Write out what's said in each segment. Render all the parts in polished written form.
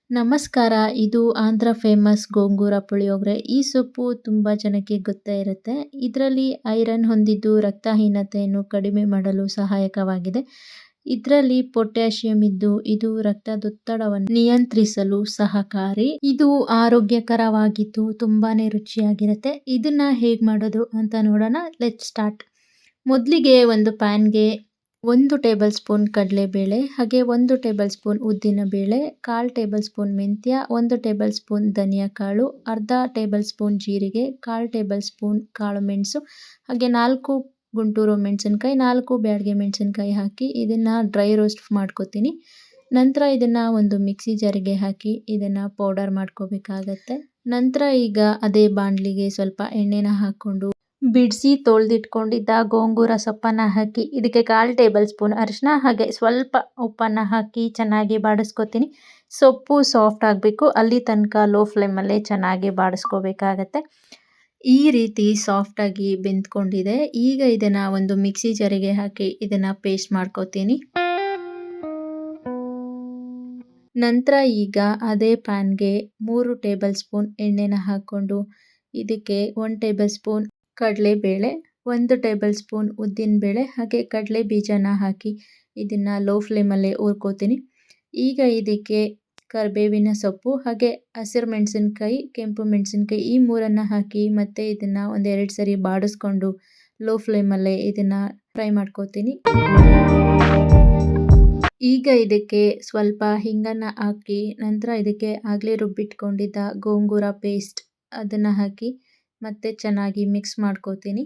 ನಮಸ್ಕಾರ. ಇದು ಆಂಧ್ರ ಫೇಮಸ್ ಗೋಂಗೂರ ಪುಳಿಯೋಗರೆ. ಈ ಸೊಪ್ಪು ತುಂಬ ಜನಕ್ಕೆ ಗೊತ್ತೇ ಇರುತ್ತೆ. ಇದರಲ್ಲಿ ಐರನ್ ಹೊಂದಿದ್ದು ರಕ್ತಹೀನತೆಯನ್ನು ಕಡಿಮೆ ಮಾಡಲು ಸಹಾಯಕವಾಗಿದೆ. ಇದರಲ್ಲಿ ಪೊಟ್ಯಾಷಿಯಂ ಇದ್ದು ಇದು ರಕ್ತದೊತ್ತಡವನ್ನು ನಿಯಂತ್ರಿಸಲು ಸಹಕಾರಿ. ಇದು ಆರೋಗ್ಯಕರವಾಗಿದ್ದು ತುಂಬಾನೇ ರುಚಿಯಾಗಿರುತ್ತೆ. ಇದನ್ನ ಹೇಗೆ ಮಾಡೋದು ಅಂತ ನೋಡೋಣ. Let's start. ಮೊದಲಿಗೆ ಒಂದು ಪ್ಯಾನ್ಗೆ 1 ಟೇಬಲ್ ಸ್ಪೂನ್ ಕಡಲೆಬೇಳೆ, ಹಾಗೆ 1 ಟೇಬಲ್ ಸ್ಪೂನ್ ಉದ್ದಿನಬೇಳೆ, 1/4 ಟೇಬಲ್ ಸ್ಪೂನ್ ಮೆಂತ್ಯ, 1 ಟೇಬಲ್ ಸ್ಪೂನ್ ಧನಿಯಾ ಕಾಳು, ಅರ್ಧ ಟೇಬಲ್ ಸ್ಪೂನ್ ಜೀರಿಗೆ, 1/4 ಟೇಬಲ್ ಸ್ಪೂನ್ ಕಾಳು ಮೆಣಸು, ಹಾಗೆ 4 ಗುಂಟೂರು ಮೆಣಸಿನ್ಕಾಯಿ, 4 ಬ್ಯಾಡಗೆ ಮೆಣಸಿನ್ಕಾಯಿ ಹಾಕಿ ಇದನ್ನು ಡ್ರೈ ರೋಸ್ಟ್ ಮಾಡ್ಕೋತೀನಿ. ನಂತರ ಇದನ್ನು ಒಂದು ಮಿಕ್ಸಿ ಜಾರಿಗೆ ಹಾಕಿ ಇದನ್ನು ಪೌಡರ್ ಮಾಡ್ಕೋಬೇಕಾಗತ್ತೆ. ನಂತರ ಈಗ ಅದೇ ಬಾಣಲಿಗೆ ಸ್ವಲ್ಪ ಎಣ್ಣೆನ ಹಾಕ್ಕೊಂಡು ಬಿಡಿಸಿ ತೊಳೆದಿಟ್ಕೊಂಡಿದ್ದ ಗೋಂಗೂರ ಸೊಪ್ಪನ್ನು ಹಾಕಿ ಇದಕ್ಕೆ 1/4 ಟೇಬಲ್ ಸ್ಪೂನ್ ಅರಿಶಿನ ಹಾಗೆ ಸ್ವಲ್ಪ ಉಪ್ಪನ್ನು ಹಾಕಿ ಚೆನ್ನಾಗಿ ಬಾಡಿಸ್ಕೊತೀನಿ. ಸೊಪ್ಪು ಸಾಫ್ಟ್ ಆಗಬೇಕು, ಅಲ್ಲಿ ತನಕ ಲೋ ಫ್ಲೇಮಲ್ಲೇ ಚೆನ್ನಾಗಿ ಬಾಡಿಸ್ಕೋಬೇಕಾಗತ್ತೆ. ಈ ರೀತಿ ಸಾಫ್ಟಾಗಿ ಬೆಂದ್ಕೊಂಡಿದೆ. ಈಗ ಇದನ್ನು ಒಂದು ಮಿಕ್ಸಿ ಜಾರಿಗೆ ಹಾಕಿ ಇದನ್ನು ಪೇಸ್ಟ್ ಮಾಡ್ಕೋತೀನಿ. ನಂತರ ಈಗ ಅದೇ ಪ್ಯಾನ್ಗೆ 3 ಟೇಬಲ್ ಸ್ಪೂನ್ ಎಣ್ಣೆನ ಹಾಕ್ಕೊಂಡು ಇದಕ್ಕೆ 1 ಟೇಬಲ್ ಸ್ಪೂನ್ ಕಡಲೆಬೇಳೆ, 1 ಟೇಬಲ್ ಸ್ಪೂನ್ ಉದ್ದಿನಬೇಳೆ ಹಾಗೆ ಕಡಲೆ ಬೀಜನ ಹಾಕಿ ಇದನ್ನು ಲೋ ಫ್ಲೇಮಲ್ಲೇ ಹುರ್ಕೋತೀನಿ. ಈಗ ಇದಕ್ಕೆ ಕರಿಬೇವಿನ ಸೊಪ್ಪು ಹಾಗೆ ಹಸಿರು ಮೆಣಸಿನ್ಕಾಯಿ, ಕೆಂಪು ಮೆಣಸಿನ್ಕಾಯಿ ಈ ಮೂರನ್ನು ಹಾಕಿ ಮತ್ತೆ ಇದನ್ನು 1-2 ಸರಿ ಬಾಡಿಸ್ಕೊಂಡು ಲೋ ಫ್ಲೇಮಲ್ಲೇ ಇದನ್ನು ಫ್ರೈ ಮಾಡ್ಕೋತೀನಿ. ಈಗ ಇದಕ್ಕೆ ಸ್ವಲ್ಪ ಹಿಂಗನ್ನು ಹಾಕಿ ನಂತರ ಇದಕ್ಕೆ ಆಗಲೇ ರುಬ್ಬಿಟ್ಕೊಂಡಿದ್ದ ಗೋಂಗೂರ ಪೇಸ್ಟ್ ಅದನ್ನು ಹಾಕಿ ಮತ್ತೆ ಚೆನ್ನಾಗಿ ಮಿಕ್ಸ್ ಮಾಡ್ಕೋತೀನಿ.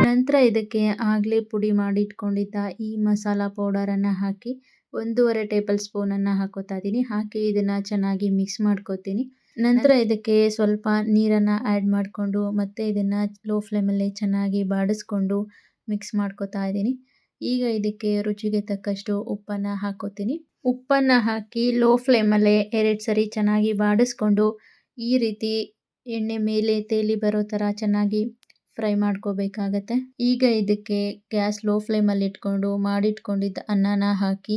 ನಂತರ ಇದಕ್ಕೆ ಆಗಲೇ ಪುಡಿ ಮಾಡಿ ಇಟ್ಕೊಂಡಿದ್ದ ಈ ಮಸಾಲ ಪೌಡರನ್ನು ಹಾಕಿ 1.5 ಟೇಬಲ್ ಸ್ಪೂನನ್ನು ಹಾಕೋತಾ ಇದ್ದೀನಿ. ಹಾಕಿ ಇದನ್ನು ಚೆನ್ನಾಗಿ ಮಿಕ್ಸ್ ಮಾಡ್ಕೋತೀನಿ. ನಂತರ ಇದಕ್ಕೆ ಸ್ವಲ್ಪ ನೀರನ್ನು ಆ್ಯಡ್ ಮಾಡಿಕೊಂಡು ಮತ್ತೆ ಇದನ್ನು ಲೋ ಫ್ಲೇಮಲ್ಲಿ ಚೆನ್ನಾಗಿ ಬಾಡಿಸ್ಕೊಂಡು ಮಿಕ್ಸ್ ಮಾಡ್ಕೋತಾ ಇದ್ದೀನಿ. ಈಗ ಇದಕ್ಕೆ ರುಚಿಗೆ ತಕ್ಕಷ್ಟು ಉಪ್ಪನ್ನು ಹಾಕೋತೀನಿ. ಉಪ್ಪನ್ನು ಹಾಕಿ ಲೋ ಫ್ಲೇಮಲ್ಲೇ 2 ಸರಿ ಚೆನ್ನಾಗಿ ಬಾಡಿಸ್ಕೊಂಡು ಈ ರೀತಿ ಎಣ್ಣೆ ಮೇಲೆ ತೇಲಿ ಬರೋ ಥರ ಚೆನ್ನಾಗಿ ಫ್ರೈ ಮಾಡ್ಕೋಬೇಕಾಗತ್ತೆ. ಈಗ ಇದಕ್ಕೆ ಗ್ಯಾಸ್ ಲೋ ಫ್ಲೇಮಲ್ಲಿ ಇಟ್ಕೊಂಡು ಮಾಡಿಟ್ಕೊಂಡಿದ್ದ ಅನ್ನನ ಹಾಕಿ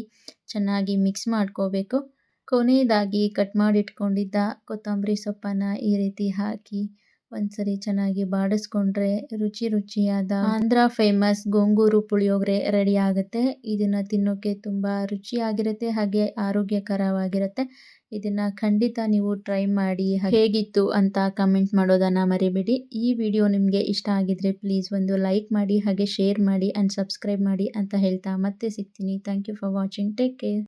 ಚೆನ್ನಾಗಿ ಮಿಕ್ಸ್ ಮಾಡ್ಕೋಬೇಕು. ಕೊನೆಯದಾಗಿ ಕಟ್ ಮಾಡಿಟ್ಕೊಂಡಿದ್ದ ಕೊತ್ತಂಬರಿ ಸೊಪ್ಪನ್ನು ಈ ರೀತಿ ಹಾಕಿ ಒಂದ್ಸರಿ ಚೆನ್ನಾಗಿ ಬಾಡಿಸ್ಕೊಂಡ್ರೆ ರುಚಿಯಾದ ಆಂಧ್ರ ಫೇಮಸ್ ಗೋಂಗೂರು ಪುಳಿಯೋಗರೆ ರೆಡಿ ಆಗುತ್ತೆ. ಇದನ್ನು ತಿನ್ನೋಕ್ಕೆ ತುಂಬ ರುಚಿಯಾಗಿರುತ್ತೆ ಹಾಗೆ ಆರೋಗ್ಯಕರವಾಗಿರುತ್ತೆ. ಇದನ್ನು ಖಂಡಿತ ನೀವು ಟ್ರೈ ಮಾಡಿ. ಹೇಗಿತ್ತು ಅಂತ ಕಮೆಂಟ್ ಮಾಡೋದನ್ನು ಮರಿಬೇಡಿ. ಈ ವಿಡಿಯೋ ನಿಮಗೆ ಇಷ್ಟ ಆಗಿದ್ರೆ ಪ್ಲೀಸ್ ಒಂದು ಲೈಕ್ ಮಾಡಿ ಹಾಗೆ ಶೇರ್ ಮಾಡಿ ಆ್ಯಂಡ್ ಸಬ್ಸ್ಕ್ರೈಬ್ ಮಾಡಿ ಅಂತ ಹೇಳ್ತಾ ಮತ್ತೆ ಸಿಗ್ತೀನಿ. Thank you for watching. Take care.